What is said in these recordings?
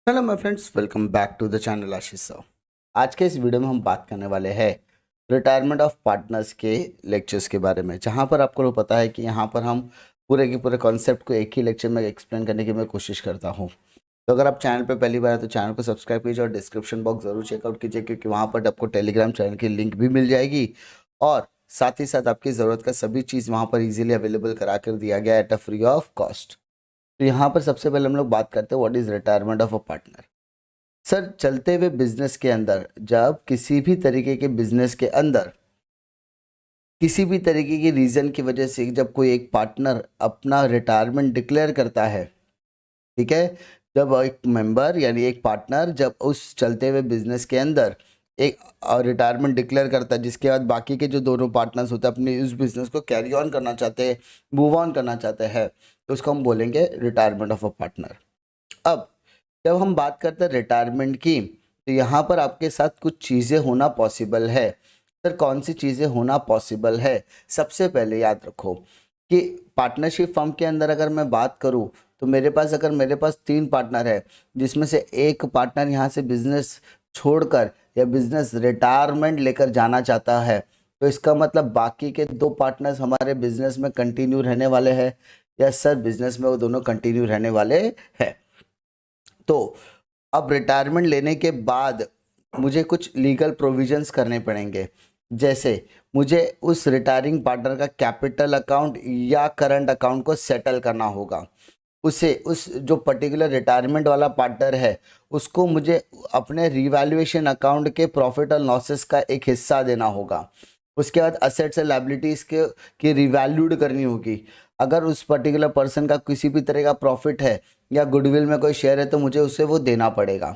Hello my friends, welcome back to the channel Ashish Sao. आज के इस वीडियो में हम बात करने वाले हैं रिटायरमेंट ऑफ पार्टनर्स के लेक्चर्स के बारे में, जहां पर आपको लोग पता है कि यहां पर हम पूरे के पूरे कॉन्सेप्ट को एक ही लेक्चर में एक्सप्लेन करने की मैं कोशिश करता हूं। तो अगर आप चैनल पर पहली बार है तो चैनल को सब्सक्राइब कीजिए और डिस्क्रिप्शन बॉक्स जरूर चेकआउट कीजिए, क्योंकि वहाँ पर आपको टेलीग्राम चैनल की लिंक भी मिल जाएगी और साथ ही साथ आपकी ज़रूरत का सभी चीज़ वहाँ पर ईजिली अवेलेबल करा कर दिया गया at a free of cost. तो यहाँ पर सबसे पहले हम लोग बात करते हैं what is retirement of a partner. Sir, चलते हुए बिजनेस के अंदर, जब किसी भी तरीके के बिजनेस के अंदर किसी भी तरीके की रीज़न की वजह से जब कोई एक पार्टनर अपना रिटायरमेंट डिक्लेयर करता है, ठीक है, जब एक मेंबर यानी एक पार्टनर जब उस चलते हुए बिजनेस के अंदर एक रिटायरमेंट डिक्लेयर करता है, जिसके बाद बाकी के जो दोनों पार्टनर्स होते हैं अपनी उस बिजनेस को कैरी ऑन करना चाहते हैं, मूव ऑन करना चाहते हैं, तो उसको हम बोलेंगे रिटायरमेंट ऑफ अ पार्टनर। अब जब हम बात करते हैं रिटायरमेंट की, तो यहाँ पर आपके साथ कुछ चीज़ें होना पॉसिबल है। सर, कौन सी चीज़ें होना पॉसिबल है? सबसे पहले याद रखो कि पार्टनरशिप फर्म के अंदर अगर मैं बात करूँ तो मेरे पास 3 पार्टनर है, जिसमें से एक पार्टनर यहाँ से बिजनेस छोड़कर या बिजनेस रिटायरमेंट लेकर जाना चाहता है, तो इसका मतलब बाकी के 2 पार्टनर्स हमारे बिजनेस में कंटिन्यू रहने वाले हैं। यस सर, बिजनेस में वो दोनों कंटिन्यू रहने वाले हैं। तो अब रिटायरमेंट लेने के बाद मुझे कुछ लीगल प्रोविजंस करने पड़ेंगे, जैसे मुझे उस रिटायरिंग पार्टनर का कैपिटल अकाउंट या करंट अकाउंट को सेटल करना होगा। उस जो पर्टिकुलर रिटायरमेंट वाला पार्टनर है उसको मुझे अपने रिवैल्यूएशन अकाउंट के प्रॉफिट और लॉसेस का एक हिस्सा देना होगा। उसके बाद असेट्स एंड लायबिलिटीज़ के की रिवैल्यूड करनी होगी। अगर उस पर्टिकुलर पर्सन का किसी भी तरह का प्रॉफिट है या गुडविल में कोई शेयर है तो मुझे उसे वो देना पड़ेगा।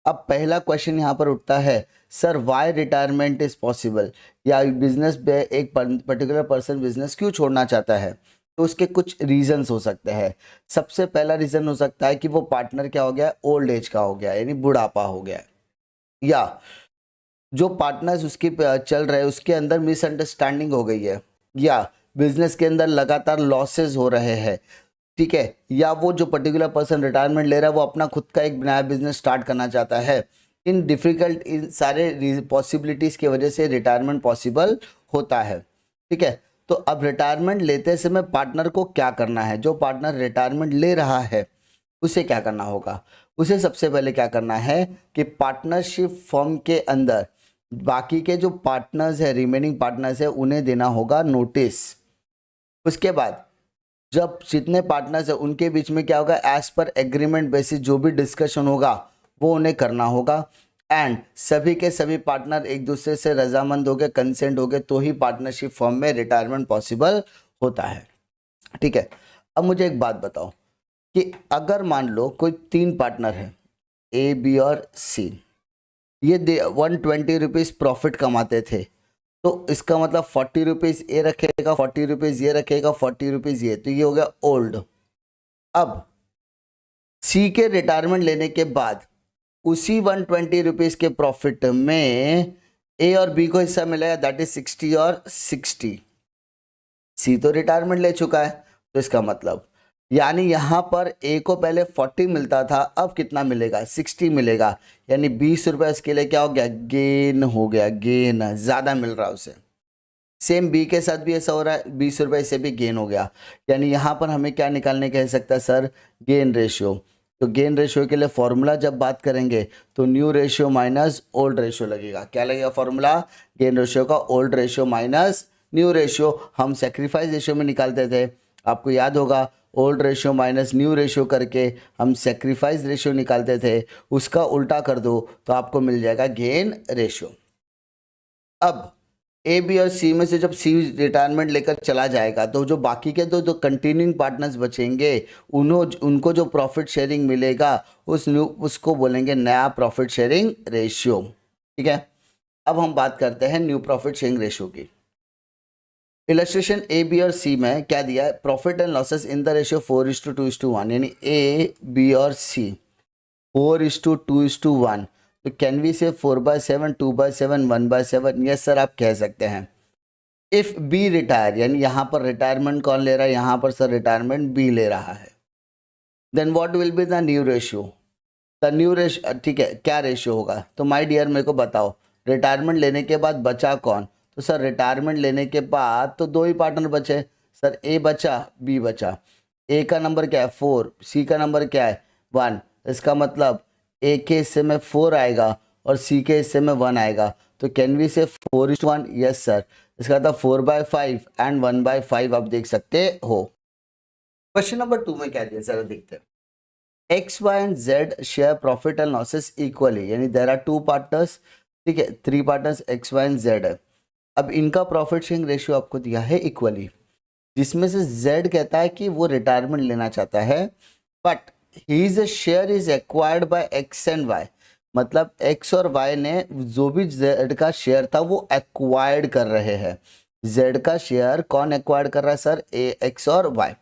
अब पहला क्वेश्चन यहाँ पर उठता है, sir why retirement is possible, या बिजनेस पे एक पर्टिकुलर पर्सन बिजनेस क्यों छोड़ना चाहता है? तो उसके कुछ रीजंस हो सकते हैं। सबसे पहला रीज़न हो सकता है कि वो पार्टनर क्या हो गया, ओल्ड एज का हो गया, यानी बुढ़ापा हो गया, या जो पार्टनर्स उसके चल रहे हैं उसके अंदर मिसअंडरस्टैंडिंग हो गई है, या बिजनेस के अंदर लगातार लॉसेस हो रहे हैं, ठीक है, या वो जो पर्टिकुलर पर्सन रिटायरमेंट ले रहा है वो अपना खुद का एक नया बिजनेस स्टार्ट करना चाहता है। इन सारे पॉसिबिलिटीज़ की वजह से रिटायरमेंट पॉसिबल होता है, ठीक है। तो अब रिटायरमेंट लेते समय पार्टनर को क्या करना है? जो पार्टनर रिटायरमेंट ले रहा है उसे क्या करना होगा? उसे सबसे पहले क्या करना है कि पार्टनरशिप फर्म के अंदर बाकी के जो पार्टनर्स है, रिमेनिंग पार्टनर्स है, उन्हें देना होगा नोटिस। उसके बाद जब जितने पार्टनर्स है उनके बीच में क्या होगा, एज पर एग्रीमेंट बेसिस जो भी डिस्कशन होगा वो उन्हें करना होगा, एंड सभी के सभी पार्टनर एक दूसरे से रजामंद हो गए, कंसेंट हो गए, तो ही पार्टनरशिप फॉर्म में रिटायरमेंट पॉसिबल होता है, ठीक है। अब मुझे एक बात बताओ कि अगर मान लो कोई 3 पार्टनर है, ए बी और सी, ये 120 रुपीज़ प्रॉफिट कमाते थे, तो इसका मतलब 40 रुपीज़ ये रखेगा, 40 रुपीज़ ये रखेगा, 40 रुपीज़ ये, तो ये हो गया ओल्ड। अब सी के रिटायरमेंट लेने के बाद उसी 120 रुपीज़ के प्रॉफिट में ए और बी को हिस्सा मिलेगा, दैट इज 60 और 60। सी तो रिटायरमेंट ले चुका है, तो इसका मतलब यानी यहाँ पर ए को पहले 40 मिलता था, अब कितना मिलेगा, 60 मिलेगा, यानी 20 रुपये इसके लिए क्या हो गया, गेन हो गया, गेन ज़्यादा मिल रहा है उसे। सेम बी के साथ भी ऐसा हो रहा है, 20 रुपये से भी गेन हो गया, यानी यहाँ पर हमें क्या निकालने कह सकता है सर, गेन रेशियो। तो गेन रेशियो के लिए फॉर्मूला जब बात करेंगे तो new ratio minus old ratio लगेगा। क्या लगेगा फॉर्मूला? गेन रेशियो का old ratio minus new ratio. हम सेक्रीफाइस रेशियो में निकालते थे, आपको याद होगा, old ratio minus new ratio करके हम सेक्रीफाइस रेशियो निकालते थे, उसका उल्टा कर दो तो आपको मिल जाएगा गेन रेशियो। अब ए बी और सी में से जब सी रिटायरमेंट लेकर चला जाएगा तो जो बाकी के दो कंटिन्यूइंग पार्टनर्स बचेंगे उनको जो प्रॉफिट शेयरिंग मिलेगा उसको बोलेंगे नया प्रॉफिट शेयरिंग रेशियो, ठीक है। अब हम बात करते हैं न्यू प्रॉफिट शेयरिंग रेशियो की। इलस्ट्रेशन ए बी और सी में क्या दिया है, profit and losses in the ratio 4:2:1, यानी ए बी और सी 4:2:1। तो कैन वी से 4/7, 2/7, 1/7? यस सर, आप कह सकते हैं। इफ बी रिटायर, यानी यहाँ पर रिटायरमेंट कौन ले रहा है, यहाँ पर सर रिटायरमेंट बी ले रहा है, then what will be the new ratio? The new ratio, ठीक है, क्या रेशियो होगा? तो माय डियर मेरे को बताओ, रिटायरमेंट लेने के बाद बचा कौन? तो सर रिटायरमेंट लेने के बाद तो दो ही पार्टनर बचे सर, ए बचा बी बचा। ए का नंबर क्या है 4, सी का नंबर क्या है 1। इसका मतलब ए के हिस्से में 4 आएगा और सी के हिस्से में 1 आएगा। तो कैन वी से 4:1? Yes sir. इसका मतलब 4/5 एंड 1/5 आप देख सकते हो। क्वेश्चन नंबर 2 में क्या दिया जरा देखते हैं। X Y and Z share profit and losses equally, यानी देर आर 2 पार्टनर्स, ठीक है, 3 partners X Y and Z है। अब इनका प्रॉफिट शेयरिंग रेशियो आपको दिया है इक्वली, जिसमें से जेड कहता है कि वो रिटायरमेंट लेना चाहता है, but his share is acquired by X and Y. मतलब एक्स और वाई ने जो भी जेड का शेयर था वो एक्वायर्ड कर रहे हैं। जेड का शेयर कौन एक्वायर्ड कर रहा है सर? ए एक्स और वाई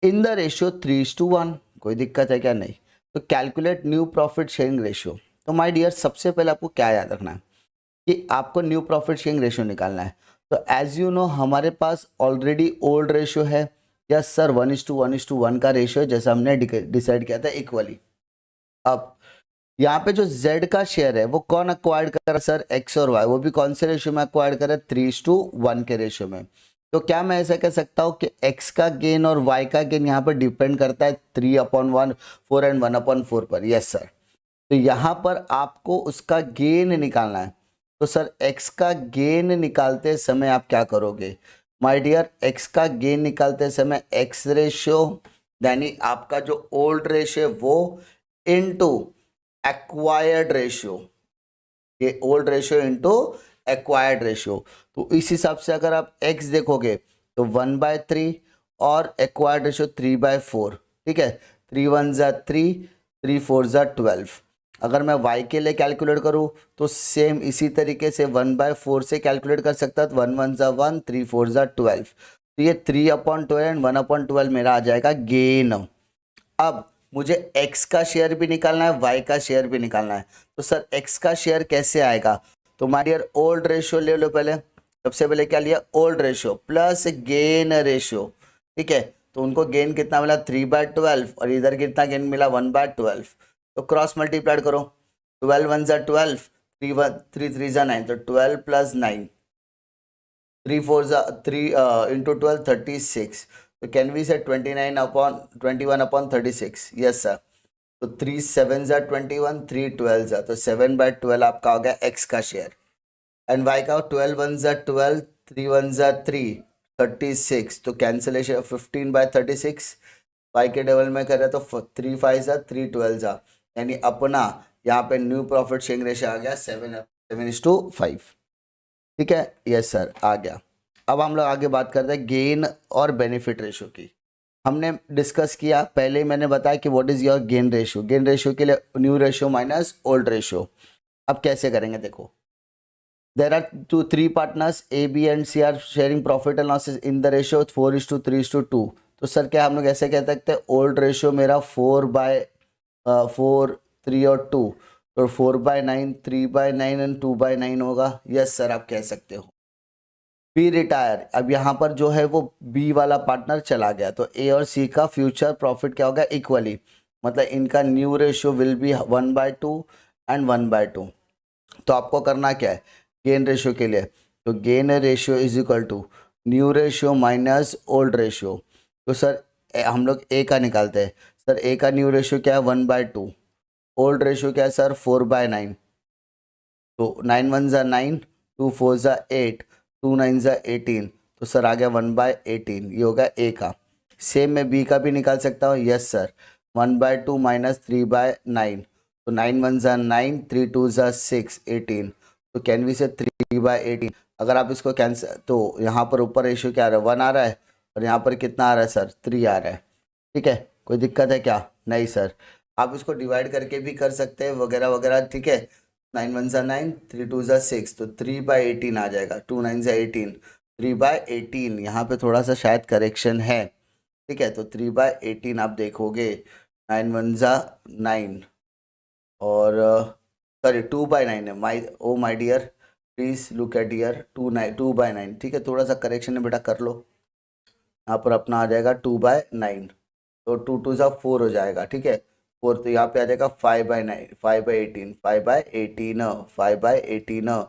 इन द रेशियो 3:1। कोई दिक्कत है क्या? नहीं। तो calculate new profit sharing ratio. तो माय डियर सबसे पहले आपको क्या याद रखना है कि आपको न्यू प्रॉफिट शेयरिंग रेशियो निकालना है। तो एज यू नो हमारे पास ऑलरेडी ओल्ड रेशियो है। यस सर, 1:1:1 का रेशियो जैसा हमने डिसाइड किया था इक्वली। अब यहाँ पे जो z का शेयर है वो कौन अक्वायर्ड कर रहा है सर? x और y। वो भी कौन से रेशियो में अक्वायर्ड कर रहा है? 3:1 के रेशियो में। तो क्या मैं ऐसा कह सकता हूँ कि x का गेन और y का गेन यहाँ पर डिपेंड करता है 3/1 4 एंड 1/4 पर? Yes sir. तो यहाँ पर आपको उसका गेन निकालना है। तो सर x का गेन निकालते समय आप क्या करोगे माय डियर? x का गेन निकालते समय x रेशियो यानी आपका जो ओल्ड रेशियो वो इनटू एक्वायर्ड रेशियो, ये old ratio into acquired ratio. तो इस हिसाब से अगर आप x देखोगे तो 1/3 और एक्वायर्ड रेशियो 3/4, ठीक है। 3 1 ज़ा 3, 3 4 ज़ा 12। अगर मैं y के लिए कैलकुलेट करूँ तो सेम इसी तरीके से 1/4 से कैलकुलेट कर सकता, तो 1 1 ज़ा 1, 3 4 ज़ा 12। तो ये 3/12 एंड 1/12 मेरा आ जाएगा गेन। अब मुझे x का शेयर भी निकालना है, y का शेयर भी निकालना है। तो सर x का शेयर कैसे आएगा? तो माय डियर ओल्ड रेशियो ले लो पहले। सबसे पहले क्या लिया? Old ratio plus gain ratio, ठीक है। तो उनको गेन कितना मिला? 3/12 और इधर कितना गेन मिला? 1/12। तो क्रॉस मल्टीप्लाइड करो। 12 1 ज़ा 12, 3 3 ज़ा 9, तो 12 + 9, 3 4 ज़ा 3 इंटू 12 36। तो कैन वी से 21/36? Yes sir. तो 3 7 ज़ा 21, 3 12 ज़ा, तो 7/12 आपका हो गया एक्स का शेयर। एंड वाई का 12 1 ज़ा 12, 3 1 ज़ा 3, 36। तो कैंसिलेशन 15/36। वाई के डबल में करें तो 3 5 ज़ा 3 12 ज़ा, यानी अपना यहाँ पे न्यू प्रॉफिट शेयरिंग रेशियो आ गया 7:5। ठीक है, यस सर आ गया। अब हम लोग आगे बात करते हैं गेन और बेनिफिट रेशियो की। हमने डिस्कस किया पहले ही, मैंने बताया कि what is your gain ratio. Gain ratio के लिए new ratio minus old ratio. अब कैसे करेंगे देखो, there are 3 partners A B and C are sharing profit and losses in the ratio 4:3:2। तो सर क्या हम लोग ऐसे कह सकते हैं ओल्ड रेशियो मेरा 4/4 3 और 2, तो 4/9 3/9 एंड 2/9 होगा। यस सर आप कह सकते हो। बी रिटायर, अब यहाँ पर जो है वो बी वाला पार्टनर चला गया, तो ए और सी का फ्यूचर प्रॉफिट क्या होगा? इक्वली, मतलब इनका new ratio will be 1/2 and 1/2। तो आपको करना क्या है गेन रेशियो के लिए? तो gain ratio is equal to new ratio minus old ratio. तो सर हम लोग ए का निकालते हैं। सर ए का न्यू रेशियो क्या है? 1/2। ओल्ड रेशियो क्या है सर? 4/9। तो 9 1 ज़ा 9, 2 4 ज़ा 8, 2 9 ज़ा 18। तो सर आ गया 1/18, ये होगा ए का। सेम मैं बी का भी निकाल सकता हूँ। यस सर, 1/2 माइनस 3/9, तो 9 1 ज़ा 9, 3 2 ज़ा 6, 18। तो कैन वी से 3/18। अगर आप इसको कैंसिल, तो यहाँ पर ऊपर रेशियो क्या आ रहा है? 1 आ रहा है, और यहाँ पर कितना आ रहा है सर? 3 आ रहा है। ठीक है, कोई दिक्कत है क्या? नहीं सर। आप इसको डिवाइड करके भी कर सकते हैं वगैरह वगैरह, ठीक है। 9 1 ज़ा 9, 3 2 ज़ा 6, तो 3/18 आ जाएगा। 2 9 ज़ा 18, 3/18। यहाँ पे थोड़ा सा शायद करेक्शन है, ठीक है। तो 3/18 आप देखोगे, 9 1 ज़ा 9 और सॉरी 2/9 है। My dear please look at here, 2/9, ठीक है। थोड़ा सा करेक्शन है बेटा, कर लो। यहाँ पर अपना आ जाएगा 2/9, तो 2 2 ज़ा 4 हो जाएगा, ठीक है। 4, तो यहाँ पे आ जाएगा 5/9, 5/18, 5/18, 5/18।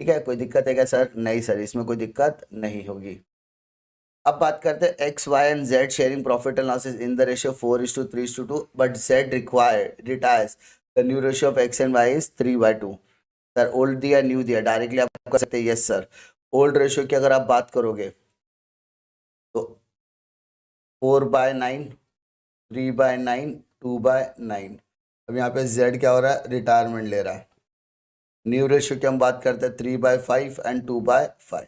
ठीक है, कोई दिक्कत है क्या सर? नहीं सर, इसमें कोई दिक्कत नहीं होगी। अब बात करते हैं X Y and Z sharing profit and losses in the ratio 4:3:2, but Z retires the new ratio of X and Y is 3/2। Sir old दिया न्यू दिया, डायरेक्टली आप कर सकते हैं यस सर। ओल्ड रेशियो की अगर आप बात करोगे तो 4/9, 3/9, 2/9। अब यहाँ पे जेड क्या हो रहा है? रिटायरमेंट ले रहा है। न्यू रेशियो की हम बात करते हैं 3/5 एंड 2/5।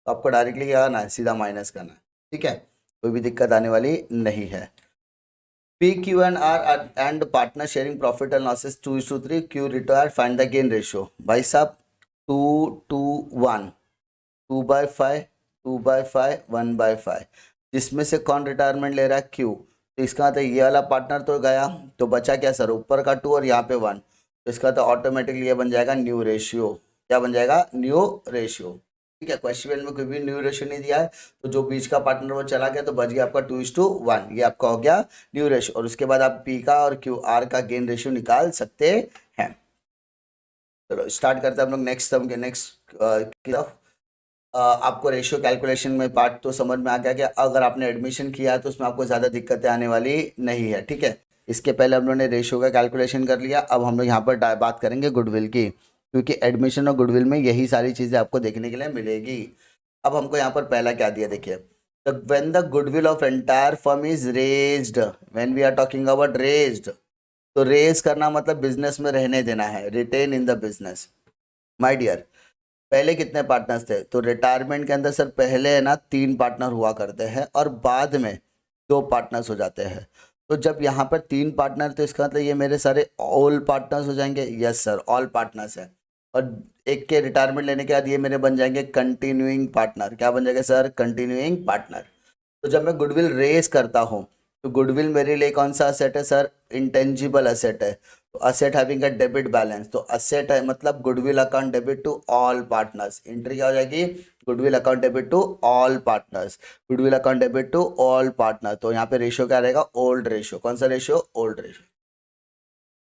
तो आपको डायरेक्टली क्या करना है? सीधा माइनस करना है। ठीक है, कोई भी दिक्कत आने वाली नहीं है। P Q and R and partner sharing profit and losses 2:3, Q retire, find the gain ratio. भाई साहब 2:1, 2/5, 2/5, 1/5। जिसमें से कौन रिटायरमेंट ले रहा है? क्यू। तो इसका मतलब ये वाला पार्टनर तो गया, तो बचा क्या सर? ऊपर का 2 और यहाँ पे 1। तो इसका तो ऑटोमेटिकली ये बन जाएगा न्यू रेशियो। क्या बन जाएगा? New ratio. ठीक है, क्वेश्चन में कोई भी न्यू रेशियो नहीं दिया है, तो जो बीच का पार्टनर वो चला गया, तो बच गया आपका 2:1। ये आपका हो गया न्यू रेशियो। और उसके बाद आप पी का और क्यू आर का गेन रेशियो निकाल सकते हैं। चलो स्टार्ट करते हैं हम लोग नेक्स्ट टर्म के नेक्स्ट की तरफ। आपको रेशियो कैलकुलेशन में पार्ट तो समझ में आ गया कि अगर आपने एडमिशन किया है तो उसमें आपको ज़्यादा दिक्कतें आने वाली नहीं है। ठीक है, इसके पहले हम लोगों ने रेशियो का कैलकुलेशन कर लिया। अब हम लोग यहाँ पर बात करेंगे गुडविल की, क्योंकि एडमिशन और गुडविल में यही सारी चीज़ें आपको देखने के लिए मिलेगी। अब हमको यहाँ पर पहला क्या दिया, देखिए, when the goodwill of entire firm is raised, when we are talking about raised, तो रेज करना मतलब बिजनेस में रहने देना है, retain in the business. My dear, पहले कितने पार्टनर्स थे? तो रिटायरमेंट के अंदर सर पहले है ना 3 पार्टनर हुआ करते हैं और बाद में 2 पार्टनर्स हो जाते हैं। तो जब यहाँ पर 3 पार्टनर, तो इसका मतलब ये मेरे सारे ऑल पार्टनर्स हो जाएंगे। यस सर, ऑल पार्टनर्स हैं। और एक के रिटायरमेंट लेने के बाद ये मेरे बन जाएंगे कंटिन्यूइंग पार्टनर। क्या बन जाएगा सर? Continuing partner. तो जब मैं गुडविल रेज करता हूँ, तो गुडविल मेरे लिए कौन सा असेट है सर? इंटेंजिबल असेट है। तो asset having a debit balance, तो असेट है मतलब goodwill account debit to all partners. Entry क्या हो जाएगी? Goodwill account debit to all partners, goodwill account debit to all partner. तो यहाँ पे रेशियो क्या रहेगा? Old ratio. कौन सा रेशियो? Old ratio.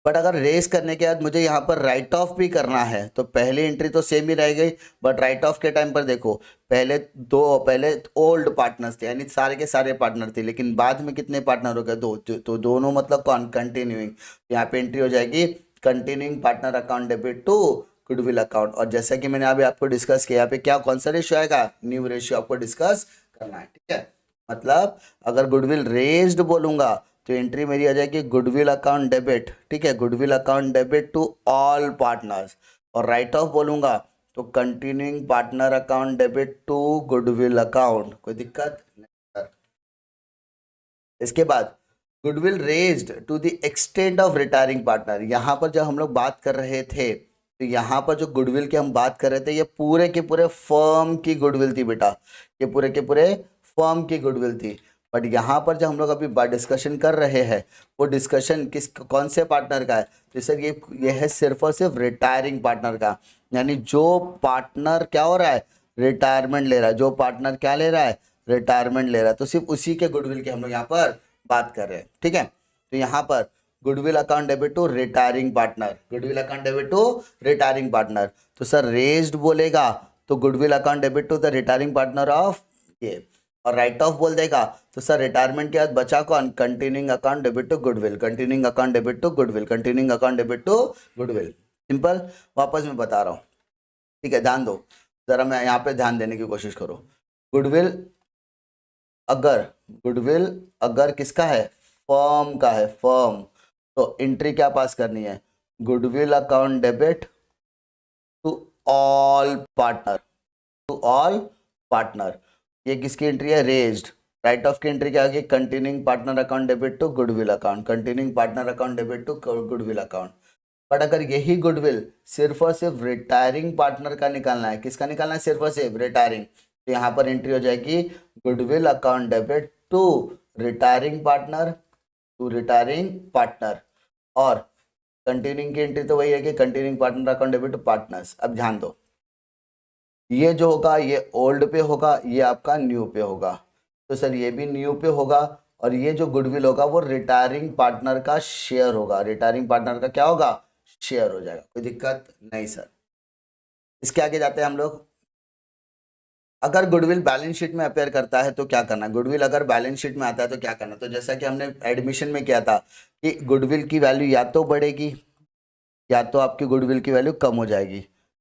बट अगर रेस करने के बाद मुझे यहाँ पर राइट ऑफ भी करना है, तो पहली एंट्री तो सेम ही रह गई, बट राइट ऑफ के टाइम पर देखो, पहले ओल्ड पार्टनर्स थे, यानी सारे के सारे पार्टनर थे, लेकिन बाद में कितने पार्टनर हो गए? 2। तो दोनों मतलब कौन? कंटिन्यूइंग। यहाँ पे एंट्री हो जाएगी continuing partner account debit to goodwill account. और जैसा कि मैंने अभी आपको डिस्कस किया, यहाँ पे क्या कौन सा रेशियो आएगा? न्यू रेशियो आपको डिस्कस करना है। ठीक है, मतलब अगर गुडविल रेज्ड बोलूंगा तो एंट्री मेरी आ जाएगी गुडविल अकाउंट डेबिट। ठीक है, goodwill account debit to all partners. और राइट ऑफ बोलूंगा तो continuing partner account debit to goodwill account. कोई दिक्कत नहीं सर। इसके बाद goodwill raised to the extent of retiring partner. यहाँ पर जब हम लोग बात कर रहे थे, तो यहाँ पर जो गुडविल की हम बात कर रहे थे, ये पूरे के पूरे फर्म की गुडविल थी बेटा, ये पूरे के पूरे फर्म की गुडविल थी। बट यहाँ पर जो हम लोग अभी डिस्कशन कर रहे हैं, वो डिस्कशन कौन से पार्टनर का है? तो सर ये है सिर्फ और सिर्फ रिटायरिंग पार्टनर का। यानी जो पार्टनर क्या हो रहा है? रिटायरमेंट ले रहा है। जो पार्टनर क्या ले रहा है? रिटायरमेंट ले रहा है। तो सिर्फ उसी के गुडविल की हम लोग यहाँ पर बात कर रहे हैं। ठीक है, तो यहाँ पर goodwill account debit to retiring partner, goodwill account debit to retiring partner. तो सर रेज्ड बोलेगा तो goodwill account debit to the retiring partner of ये, और राइट ऑफ बोल देगा तो सर रिटायरमेंट के बाद बचा कौन? Continuing account debit to goodwill, continuing account debit to goodwill, continuing account debit to goodwill. Simple, वापस मैं बता रहा हूँ। ठीक है, ध्यान दो जरा, मैं यहाँ पे ध्यान देने की कोशिश करो। गुडविल गुडविल अगर किसका है? फर्म का है, फर्म। तो एंट्री क्या पास करनी है? Goodwill account debit to all partner, to all partner. ये किसकी एंट्री है? रेज्ड। राइट ऑफ की एंट्री क्या होगी? Continuing partner account debit to goodwill account, continuing partner account debit to goodwill account. But अगर यही गुडविल सिर्फ और सिर्फ रिटायरिंग पार्टनर का निकालना है, किसका निकालना है? सिर्फ और सिर्फ रिटायरिंग। तो यहाँ पर एंट्री हो जाएगी goodwill account debit to retiring partner, to retiring partner. और कंटिन्यूइंग की एंट्री तो वही है कि continuing partner account debit to partners. अब ध्यान दो, ये जो होगा ये ओल्ड पे होगा, ये आपका न्यू पे होगा। तो सर ये भी न्यू पे होगा और ये जो गुडविल होगा वो रिटायरिंग पार्टनर का शेयर होगा। रिटायरिंग पार्टनर का क्या होगा? शेयर हो जाएगा। कोई दिक्कत नहीं सर। इसके आगे जाते हैं हम लोग। अगर गुडविल बैलेंस शीट में अपेयर करता है तो क्या करना? गुडविल अगर बैलेंस शीट में आता है तो क्या करना? तो जैसा कि हमने एडमिशन में किया था कि गुडविल की वैल्यू या तो बढ़ेगी या तो आपकी गुडविल की वैल्यू कम हो जाएगी।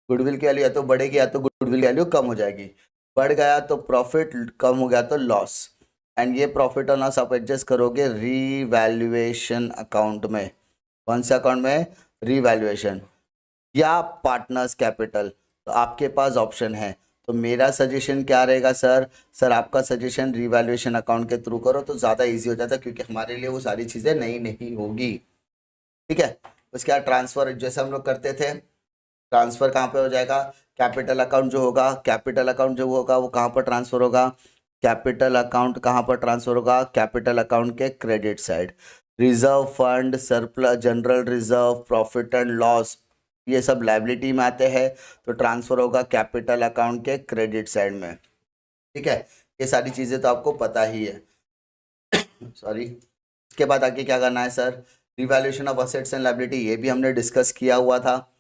गुडविल की वैल्यू या तो बढ़ेगी या तो गुडविल की वैल्यू कम हो जाएगी। बढ़ गया तो प्रॉफिट, कम हो गया तो लॉस। एंड ये प्रॉफिट और लॉस आप एडजस्ट करोगे रीवैल्यूएशन अकाउंट में। कौन से अकाउंट में? रीवैल्यूएशन या पार्टनर्स कैपिटल। तो आपके पास ऑप्शन है। तो मेरा सजेशन क्या रहेगा सर? सर आपका सजेशन रीवैल्यूएशन अकाउंट के थ्रू करो तो ज़्यादा इजी हो जाता है, क्योंकि हमारे लिए वो सारी चीज़ें नई नहीं होगी। ठीक है। उसके बाद ट्रांसफर जैसे हम लोग करते थे, ट्रांसफर कहाँ पे हो जाएगा? कैपिटल अकाउंट जो होगा, कैपिटल अकाउंट जो होगा वो कहाँ पर ट्रांसफर होगा? कैपिटल अकाउंट कहाँ पर ट्रांसफर होगा? कैपिटल अकाउंट के credit side. Reserve fund, surplus, general reserve, profit and loss, ये सब लायबिलिटी में आते हैं, तो ट्रांसफर होगा कैपिटल अकाउंट के क्रेडिट साइड में। ठीक है। ये सारी चीज़ें तो आपको पता ही है। सॉरी। इसके बाद आगे क्या करना है sir? Revaluation of assets and liability, ये भी हमने डिस्कस किया हुआ था।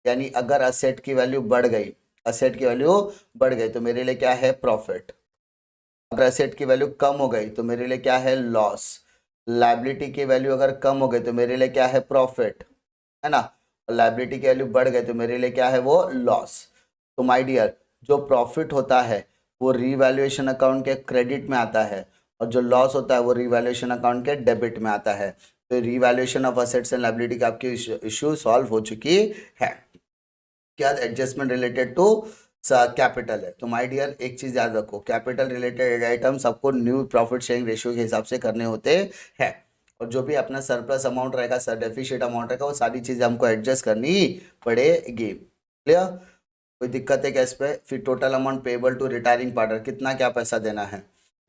यानी अगर असेट की वैल्यू बढ़ गई, असेट की वैल्यू बढ़ गई तो मेरे लिए क्या है? प्रॉफिट। अगर असेट की वैल्यू कम हो गई तो मेरे लिए क्या है? लॉस। लायबिलिटी की वैल्यू अगर कम हो गई तो मेरे लिए क्या है? प्रॉफिट, है ना। और लायबिलिटी की वैल्यू बढ़ गई तो मेरे लिए क्या है? वो लॉस। तो माय डियर, जो प्रॉफिट होता है वो रीवैल्यूएशन अकाउंट के क्रेडिट में आता है, और जो लॉस होता है वो रीवैल्यूएशन अकाउंट के डेबिट में आता है। तो revaluation of assets and liability का आपकी इशू सॉल्व हो चुकी है। क्या? एडजस्टमेंट रिलेटेड टू कैपिटल है। तो माय डियर एक चीज याद रखो, कैपिटल रिलेटेड आइटम्स आपको न्यू प्रॉफिट शेयरिंग रेशियो के हिसाब से करने होते हैं, और जो भी अपना सरप्लस अमाउंट रहेगा, सर डेफिशिएट अमाउंट रहेगा, वो सारी चीजें हमको एडजस्ट करनी पड़ेगी। क्लियर? कोई दिक्कत है क्या इस पे? फिर total amount payable to retiring partner, कितना क्या पैसा देना है?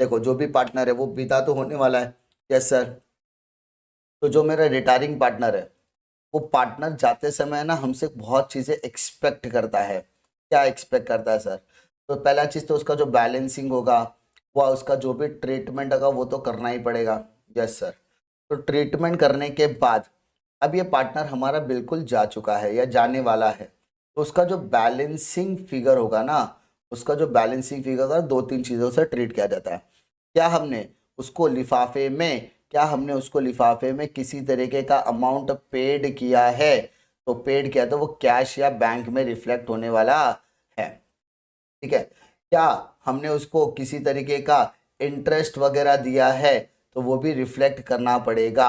देखो जो भी पार्टनर है वो विदा तो होने वाला है। Yes sir. तो जो मेरा रिटायरिंग पार्टनर है, वो पार्टनर जाते समय ना हमसे बहुत चीज़ें एक्सपेक्ट करता है। क्या एक्सपेक्ट करता है सर? तो पहला चीज़ तो उसका जो बैलेंसिंग होगा, वह उसका जो भी ट्रीटमेंट होगा वो तो करना ही पड़ेगा। Yes sir. तो ट्रीटमेंट करने के बाद अब ये पार्टनर हमारा बिल्कुल जा चुका है या जाने वाला है, तो उसका जो बैलेंसिंग फिगर होगा ना, उसका जो बैलेंसिंग फिगर होगा, दो तीन चीज़ों से ट्रीट किया जाता है। क्या हमने उसको लिफाफे में, क्या हमने उसको लिफाफे में किसी तरीके का अमाउंट पेड किया है? तो पेड किया तो वो कैश या बैंक में रिफ्लेक्ट होने वाला है। ठीक है। क्या हमने उसको किसी तरीके का इंटरेस्ट वगैरह दिया है? तो वो भी रिफ्लेक्ट करना पड़ेगा।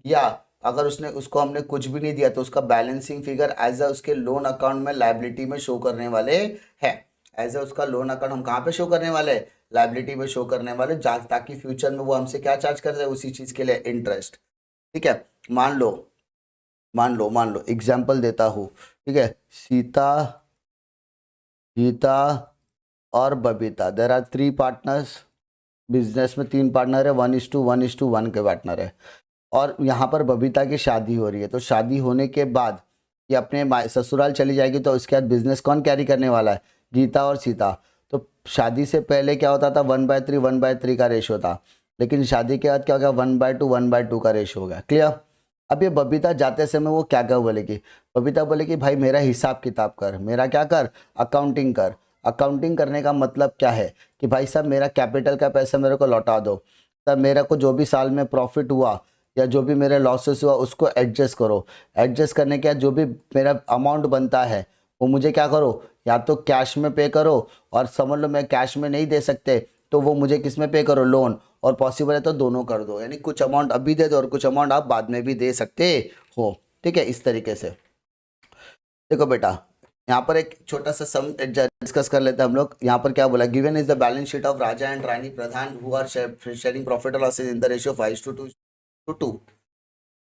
या अगर उसने, उसको हमने कुछ भी नहीं दिया तो उसका बैलेंसिंग फिगर एज अ उसके लोन अकाउंट में लायबिलिटी में शो करने वाले हैं। एज अ उसका लोन अकाउंट हम कहाँ पे शो करने वाले हैं? लायबिलिटी में शो करने वाले, ताकि फ्यूचर में वो हमसे क्या चार्ज कर रहे हैं? उसी चीज के लिए इंटरेस्ट। ठीक है। मान लो, मान लो एग्जाम्पल देता हूँ। ठीक है। सीता, गीता और Babita, there are three partners. Business में तीन पार्टनर है, 1:1:1 के पार्टनर है। और यहाँ पर बबीता की शादी हो रही है, तो शादी होने के बाद ये अपने ससुराल चली जाएगी, तो उसके बाद बिजनेस कौन कैरी करने वाला है? गीता और सीता। तो शादी से पहले क्या होता था? 1/3 का रेशो था, लेकिन शादी के बाद क्या हो गया? 1/2 का रेशो हो गया। क्लियर? अब ये बबीता जाते समय वो क्या क्या बोलेगी? बबीता बोलेगी भाई मेरा हिसाब किताब कर, मेरा क्या कर? अकाउंटिंग कर। अकाउंटिंग करने का मतलब क्या है? कि भाई साहब मेरा कैपिटल का पैसा मेरे को लौटा दो, तब मेरे को जो भी साल में प्रॉफिट हुआ या जो भी मेरे लॉसेस हुआ उसको एडजस्ट करो। एडजस्ट करने के बाद जो भी मेरा अमाउंट बनता है वो मुझे क्या करो? या तो कैश में पे करो, और समझ लो मैं कैश में नहीं दे सकते तो वो मुझे किस में पे करो? लोन। और पॉसिबल है तो दोनों कर दो, यानी कुछ अमाउंट अभी दे दो और कुछ अमाउंट आप बाद में भी दे सकते हो। ठीक है। इस तरीके से देखो बेटा, यहाँ पर एक छोटा सा सम डिस्कस कर लेते हैं हम लोग। यहाँ पर क्या बोला? Given is the balance sheet of Raja and Rani Pradhan who are sharing profit और लॉसेज इन द रेशियो 5:2.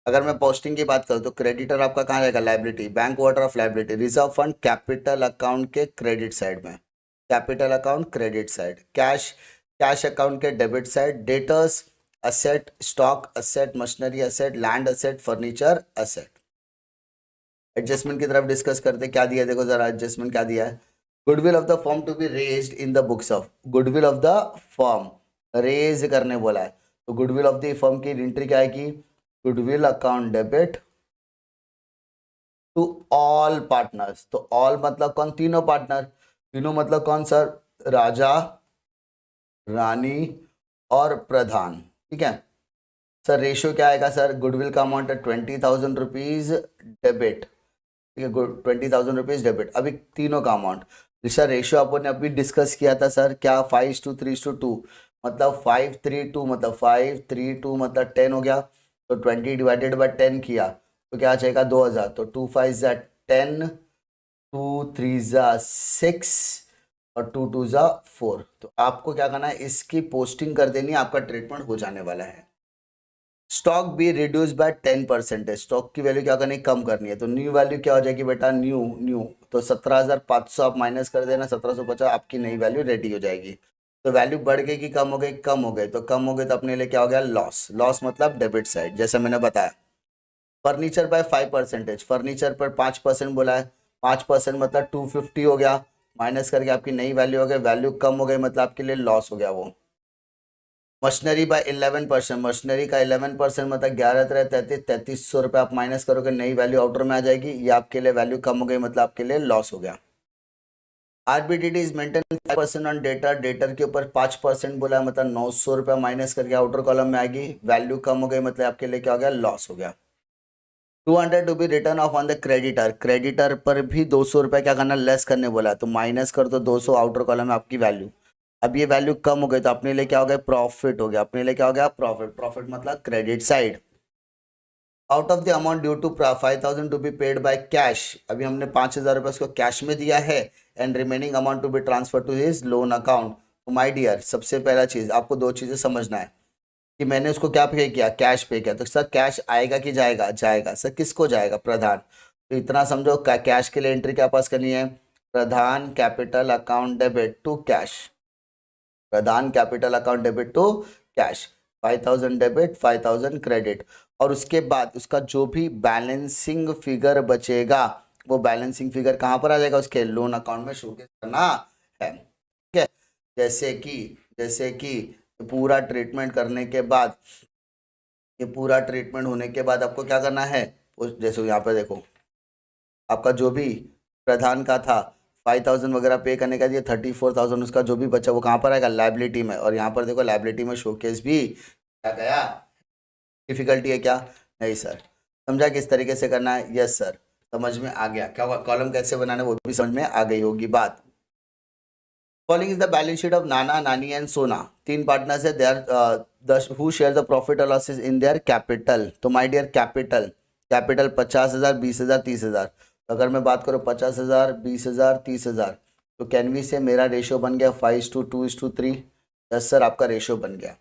अगर मैं पोस्टिंग की बात करूँ तो क्रेडिटर आपका कहाँ रहेगा? Liability, bank water of liability, reserve fund capital account के क्रेडिट साइड में, capital account credit side, cash, cash account के debit side, debtors, asset, stock asset, machinery asset, land asset, furniture asset. Adjustment की तरफ discuss करते, क्या दिया देखो जरा, एडजस्टमेंट क्या दिया है? Goodwill of the firm to be raised in the books of, goodwill of the firm raise करने बोला है, तो गुडविल ऑफ द फर्म की एंट्री क्या आएगी, goodwill account debit to all partners. तो ऑल मतलब कौन, तीनों पार्टनर, तीनों मतलब कौन सर, राजा, रानी और प्रधान, ठीक है सर। रेशियो क्या आएगा सर, गुडविल का अमाउंट है 20,000 रुपीज डेबिट, ठीक है, 20,000 रुपीज डेबिट। अभी तीनों का अमाउंट, सर रेशियो अपन ने अभी डिस्कस किया था सर, क्या 5:3:2, मतलब 5:3:2 मतलब 5:3:2 मतलब 10 हो गया, तो 20 डिवाइडेड बाय 10 किया तो क्या आ जाएगा 2,000, तो 2 5 = 10, 2 3 = 6 और 2 2 = 4। तो आपको क्या करना है, इसकी पोस्टिंग कर देनी है, आपका ट्रीटमेंट हो जाने वाला है। Stock be reduce by 10%, stock की वैल्यू क्या करनी है, कम करनी है। तो न्यू वैल्यू क्या हो जाएगी बेटा, न्यू न्यू तो 17,500 आप माइनस कर देना, 1750 आपकी नई वैल्यू रेडी हो जाएगी। तो वैल्यू बढ़ गई कि कम हो गई, कम हो गई, तो कम हो गई तो अपने लिए क्या हो गया, लॉस। लॉस मतलब डेबिट साइड, जैसे मैंने बताया। फर्नीचर बाय 5%, फर्नीचर पर 5% बोला है, 5% मतलब 250 हो गया, माइनस करके आपकी नई वैल्यू हो गई, वैल्यू कम हो गई मतलब आपके लिए लॉस हो गया वो। मशीनरी बाय 11%, मशीनरी का 11% मतलब 11×3=33,300 रुपये, आप माइनस करोगे नई वैल्यू आउटर में आ जाएगी, ये आपके लिए वैल्यू कम हो गई मतलब आपके लिए लॉस हो गया। RBTD is maintain 5% on debtor, debtor के ऊपर 5% बोला मतलब 900 रुपये माइनस करके आउटर कॉलम में आएगी, वैल्यू कम हो गई मतलब आपके लिए क्या हो गया, लॉस हो गया। 200 to be return off on the creditor, creditor पर भी 200 रुपये क्या करना, लेस करने बोला है, तो माइनस कर दो 200 आउटर कॉलम में आपकी वैल्यू। अब ये वैल्यू कम हो गई तो अपने लिए क्या हो गया, प्रॉफिट हो गया, अपने लिए क्या हो गया, प्रॉफिट। प्रॉफिट मतलब credit side. Out of the amount due to 5,000 to be paid by cash, अभी हमने 5,000 रुपये उसको कैश में दिया है, and remaining amount to be transfer to his loan account. तो माय डियर, सबसे पहला चीज आपको दो चीजें समझना है कि मैंने उसको क्या पे किया, कैश पे किया, तो सर कैश आएगा कि जाएगा, जाएगा सर, किसको जाएगा, प्रधान। तो इतना समझो, कैश के लिए एंट्री क्या पास करनी है, Pradhan capital account debit to cash, Pradhan capital account debit to cash, 5,000 debit 5,000 credit. और उसके बाद उसका जो भी बैलेंसिंग फिगर बचेगा वो बैलेंसिंग फिगर कहाँ पर आ जाएगा, उसके लोन अकाउंट में शोकेस करना है, ठीक है। जैसे कि पूरा ट्रीटमेंट करने के बाद, ये पूरा ट्रीटमेंट होने के बाद आपको क्या करना है, जैसे यहाँ पे देखो आपका जो भी प्रधान का था 5,000 वगैरह पे करने का दिया, 34,000 उसका जो भी बचा वो कहाँ पर आएगा, लाइबिलिटी में। और यहाँ पर देखो लाइबिलिटी में शोकेस भी क्या गया, डिफिकल्टी है क्या, नहीं सर। समझा किस तरीके से करना है, यस सर समझ में आ गया, क्या कॉलम कैसे बनाना है वो भी समझ में आ गई होगी बात। Following is the balance sheet of Nana, Nani and Sona, तीन पार्टनर्स है, they are who share the profit और लॉसेस इन देयर कैपिटल। तो माय डियर कैपिटल, कैपिटल 50,000 20,000 30,000, अगर मैं बात करूँ 50,000 20,000 30,000, तो कैन वी से मेरा रेशियो बन गया 5:2:3। यस सर आपका रेशियो बन गया।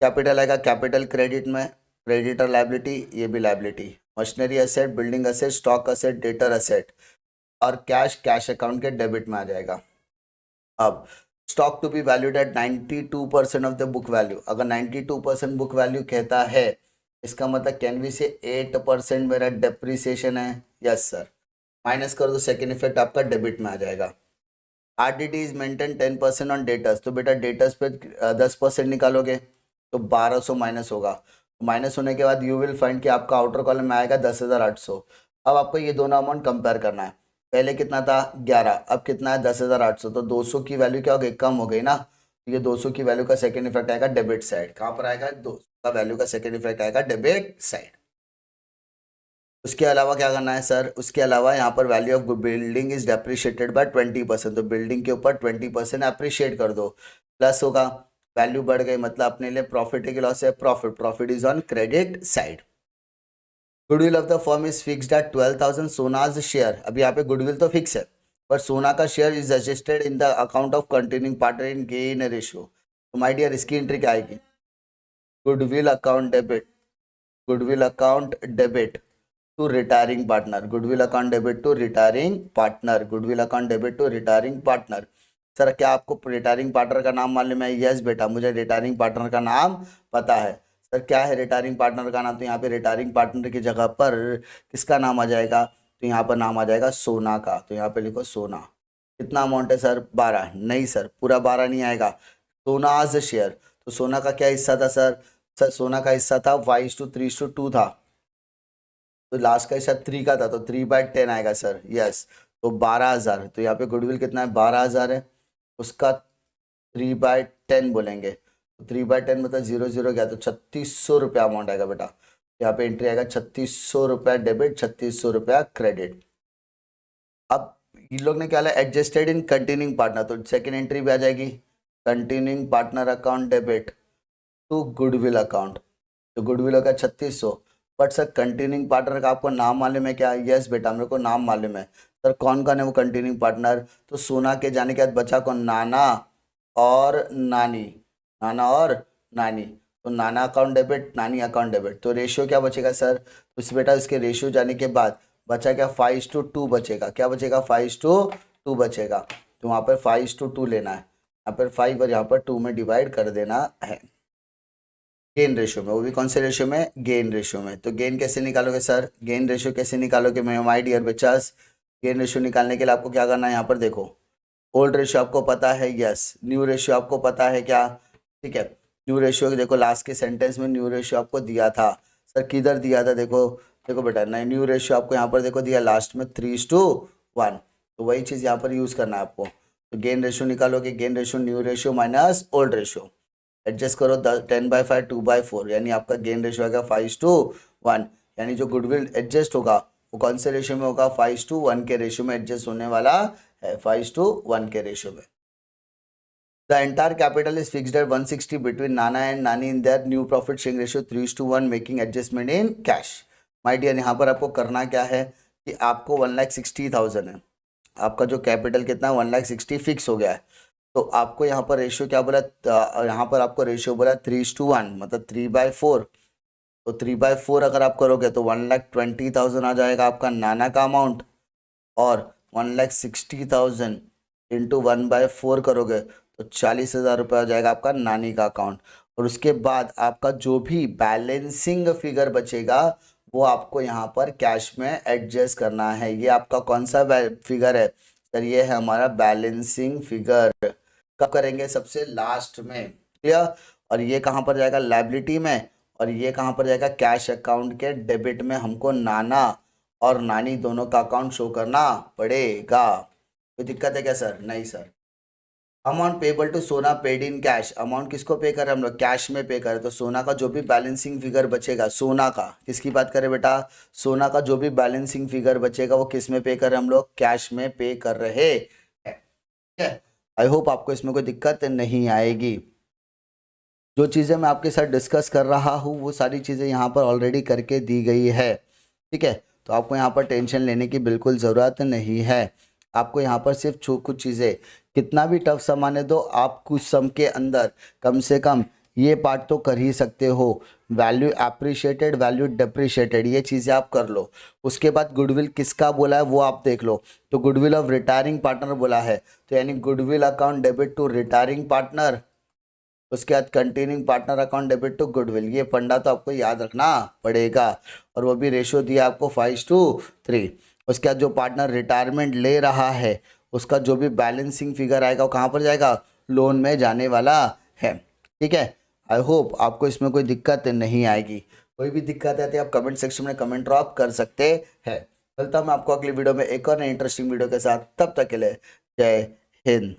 कैपिटल आएगा कैपिटल क्रेडिट में, क्रेडिटर लाइबिलिटी, ये भी liability, machinery asset, building asset, stock asset, debtor asset, और कैश कैश अकाउंट के डेबिट में आ जाएगा। अब stock to be valued at 92% of the book value, अगर 92% बुक वैल्यू कहता है इसका मतलब कैन वी से 8% मेरा डेप्रिसिएशन है, यस सर, माइनस कर दो, सेकेंड इफेक्ट आपका डेबिट में आ जाएगा। RDD is maintain 10% on debtors, तो बेटा डेटर्स पे 10% निकालोगे तो 1,200 माइनस होगा, माइनस होने के बाद यू विल फाइंड कि आपका आउटर कॉलम में आएगा 10,800। अब आपको ये दोनों अमाउंट कंपेयर करना है, पहले कितना था 11, अब कितना है 10,800, तो 200 की वैल्यू क्या हो गई, कम हो गई ना। तो ये 200 की वैल्यू का सेकेंड इफेक्ट आएगा डेबिट साइड, कहाँ पर आएगा, 200 का वैल्यू का सेकेंड इफेक्ट आएगा डेबिट साइड। उसके अलावा क्या करना है सर, उसके अलावा यहाँ पर value of building is depreciated by 20%, तो बिल्डिंग के ऊपर 20% अप्रिशिएट कर दो, प्लस होगा, वैल्यू बढ़ गई मतलब अपने लिए प्रॉफिट है कि लॉस है, profit, profit is on credit side. Goodwill of the firm is fixed at 12,000 Sona's share, अभी यहाँ पे गुडविल तो फिक्स है पर सोना का share is adjusted in the account of continuing partner in gain ratio. तो माय डियर इसकी एंट्री क्या आएगी, goodwill account debit, goodwill account debit to retiring partner, goodwill account debit to retiring partner, goodwill account debit to retiring partner. Sir क्या आपको retiring partner का नाम मालूम है, यस बेटा मुझे रिटायरिंग पार्टनर का नाम पता है। सर क्या है रिटायरिंग पार्टनर का नाम, तो यहाँ पे रिटायरिंग पार्टनर की जगह पर किसका नाम आ जाएगा, तो यहाँ पर नाम आ जाएगा सोना का, तो यहाँ पे लिखो सोना। कितना अमाउंट है सर, 12, नहीं सर पूरा 12 नहीं आएगा, सोनाज शेयर, तो सोना का क्या हिस्सा था सर? सर सोना का हिस्सा था 5:3:2 था, तो लास्ट का हिस्सा 3 का था, तो 3/10 आएगा सर। यस, तो 12,000। तो यहाँ पे गुडविल कितना है? 12,000 है, उसका 3/10 बोलेंगे, तो 3/10 मतलब 0 0 गया, तो 3600 रुपया अमाउंट आएगा बेटा। यहाँ पे एंट्री आएगा 3600 रुपया डेबिट, 3600 रुपया क्रेडिट। अब इन लोग ने क्या लिया? एडजस्टेड इन कंटिन्यूइंग पार्टनर, तो सेकंड एंट्री भी आ जाएगी, continuing partner account debit to goodwill account. तो गुडविल का 3600। बट सर कंटिन्यूइंग पार्टनर का आपको नाम मालूम है क्या? यस बेटा, मेरे को नाम मालूम है। सर कौन कौन है वो कंटिन्यूइंग पार्टनर? तो सोना के जाने के बाद बचा कौन? नाना और नानी। नाना और नानी, तो नाना अकाउंट डेबिट, नानी अकाउंट डेबिट। तो रेशियो क्या बचेगा सर? तो इस बेटा इसके रेशियो जाने के बाद बचा क्या? 5:2 बचेगा। क्या बचेगा? 5:2 बचेगा। तो वहाँ पर 5:2 लेना है, यहाँ पर 5 और यहाँ पर 2 में डिवाइड कर देना है गेन रेशियो में। वो भी कौन से रेशियो में? गेन रेशियो में। तो गेन कैसे निकालोगे सर? गेन रेशियो कैसे निकालोगे माय डियर बच्चास? गेन रेशियो निकालने के लिए आपको क्या करना है? यहाँ पर देखो, ओल्ड रेशियो आपको पता है, यस। न्यू रेशियो आपको पता है क्या? ठीक है, न्यू रेशियो देखो लास्ट के सेंटेंस में न्यू रेशियो आपको दिया था। सर किधर दिया था? देखो देखो बेटा, नहीं न्यू रेशियो आपको यहाँ पर देखो दिया लास्ट में 3:1, तो वही चीज़ यहाँ पर यूज़ करना है आपको। तो गेन रेशियो निकालोगे, gain ratio new ratio minus old ratio, adjust करो 10/5 2/4, यानी आपका गेन रेशियो आएगा 5:1। यानी जो गुडविल एडजस्ट होगा वो कौन से रेशियो में होगा? 5:1 के रेशियो में एडजस्ट होने वाला है, 5:1 के रेशियो में। The entire capital is fixed at 160 between Nana and Nani in their new profit sharing ratio 3:1, making adjustment in cash. My dear, यहाँ पर आपको करना क्या है कि आपको 1,60,000 है, आपका जो कैपिटल कितना है 1,60,000 फिक्स हो गया है। तो आपको यहाँ पर रेशियो क्या बोला? यहाँ पर आपको रेशियो बोला 3:1, मतलब 3/4। तो 3/4 अगर आप करोगे तो 1,20,000 आ जाएगा आपका नाना का अमाउंट, और 1,60,000 इंटू 1/4 करोगे तो 40,000 रुपये आ जाएगा आपका नानी का अकाउंट। और उसके बाद आपका जो भी बैलेंसिंग फिगर बचेगा वो आपको यहाँ पर कैश में एडजस्ट करना है। ये आपका कौन सा फिगर है सर? ये है हमारा बैलेंसिंग फिगर। कब करेंगे? सबसे लास्ट में, क्लियर। और ये कहाँ पर जाएगा? लायबिलिटी में। और ये कहाँ पर जाएगा? कैश अकाउंट के डेबिट में। हमको नाना और नानी दोनों का अकाउंट शो करना पड़ेगा। कोई दिक्कत है क्या सर? नहीं सर। अमाउंट पेबल टू सोना पेड इन कैश, अमाउंट किसको पे करें हम लोग? कैश में पे करें। तो सोना का जो भी बैलेंसिंग फिगर बचेगा, सोना का, किसकी बात करें बेटा? सोना का जो भी बैलेंसिंग फिगर बचेगा वो किस में पे करें हम लोग? कैश में पे कर रहे हैं। आई होप आपको इसमें कोई दिक्कत नहीं आएगी। जो चीज़ें मैं आपके साथ डिस्कस कर रहा हूँ वो सारी चीज़ें यहाँ पर ऑलरेडी करके दी गई है, ठीक है। तो आपको यहाँ पर टेंशन लेने की बिल्कुल ज़रूरत नहीं है। आपको यहाँ पर सिर्फ कुछ चीज़ें, कितना भी टफ सम आने दो, आप कुछ सम के अंदर कम से कम ये पार्ट तो कर ही सकते हो। वैल्यू एप्रिशिएटेड, वैल्यू डिप्रिशिएटेड, ये चीज़ें आप कर लो। उसके बाद गुडविल किसका बोला है वो आप देख लो। तो गुडविल ऑफ रिटायरिंग पार्टनर बोला है, तो यानी goodwill account debit to retiring partner. उसके बाद continuing partner account debit to goodwill. ये फंडा तो आपको याद रखना पड़ेगा। और वो भी रेशियो दिया आपको 5:3। उसके बाद जो पार्टनर रिटायरमेंट ले रहा है उसका जो भी बैलेंसिंग फिगर आएगा वो कहाँ पर जाएगा? लोन में जाने वाला है, ठीक है। आई होप आपको इसमें कोई दिक्कत नहीं आएगी। कोई भी दिक्कत आती है आप कमेंट सेक्शन में कमेंट ड्रॉप कर सकते हैं। चलता मैं आपको अगली वीडियो में एक और नई इंटरेस्टिंग वीडियो के साथ, तब तक के लिए जय हिंद।